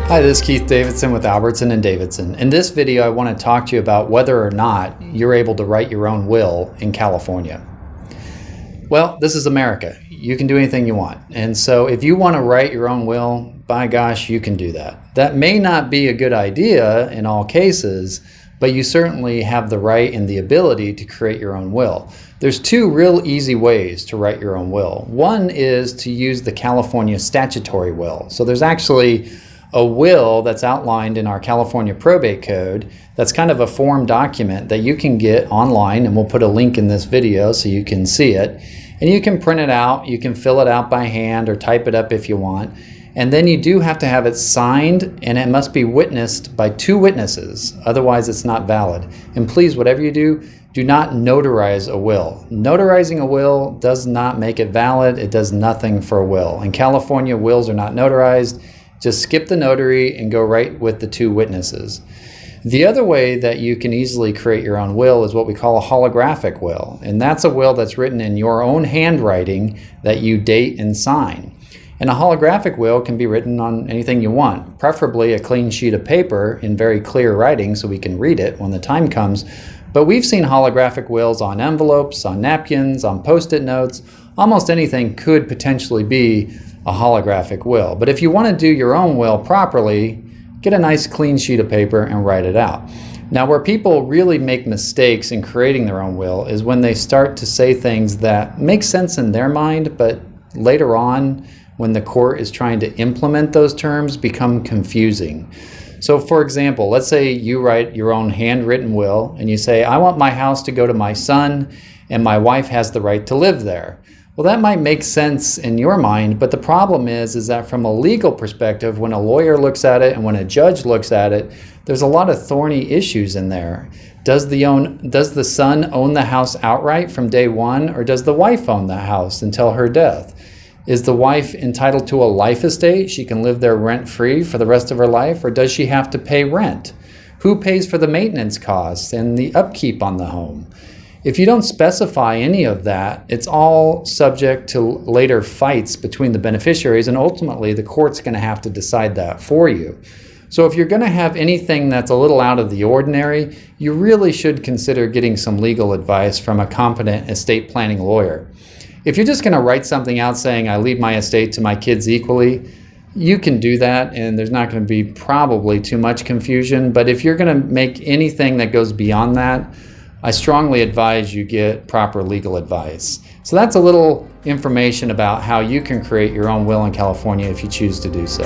Hi, this is Keith Davidson with Albertson and Davidson. In this video, I want to talk to you about whether or not you're able to write your own will in California. Well, this is America. You can do anything you want. And so if you want to write your own will, by gosh, you can do that. That may not be a good idea in all cases, but you certainly have the right and the ability to create your own will. There's two real easy ways to write your own will. One is to use the California Statutory Will. So there's actually a will that's outlined in our California probate code that's kind of a form document that you can get online, and we'll put a link in this video so you can see it. And you can print it out, you can fill it out by hand or type it up if you want. And then you do have to have it signed, and it must be witnessed by 2 witnesses, otherwise it's not valid. And please, whatever you do, do not notarize a will. Notarizing a will does not make it valid. It does nothing for a will. In California, wills are not notarized. Just skip the notary and go right with the 2 witnesses. The other way that you can easily create your own will is what we call a holographic will. And that's a will that's written in your own handwriting that you date and sign. And a holographic will can be written on anything you want, preferably a clean sheet of paper in very clear writing so we can read it when the time comes. But we've seen holographic wills on envelopes, on napkins, on Post-it notes. Almost anything could potentially be a holographic will. But if you want to do your own will properly, get a nice clean sheet of paper and write it out. Now, where people really make mistakes in creating their own will is when they start to say things that make sense in their mind, but later on, when the court is trying to implement those terms, become confusing. So for example, let's say you write your own handwritten will and you say, I want my house to go to my son and my wife has the right to live there. Well, that might make sense in your mind, but the problem is that from a legal perspective, when a lawyer looks at it and when a judge looks at it, there's a lot of thorny issues in there. Does the son own the house outright from day one, or does the wife own the house until her death? Is the wife entitled to a life estate? She can live there rent-free for the rest of her life, or does she have to pay rent? Who pays for the maintenance costs and the upkeep on the home? If you don't specify any of that, it's all subject to later fights between the beneficiaries, and ultimately the court's going to have to decide that for you. So if you're going to have anything that's a little out of the ordinary, you really should consider getting some legal advice from a competent estate planning lawyer. If you're just going to write something out saying, I leave my estate to my kids equally, you can do that, and there's not going to be probably too much confusion. But if you're going to make anything that goes beyond that, I strongly advise you get proper legal advice. So that's a little information about how you can create your own will in California if you choose to do so.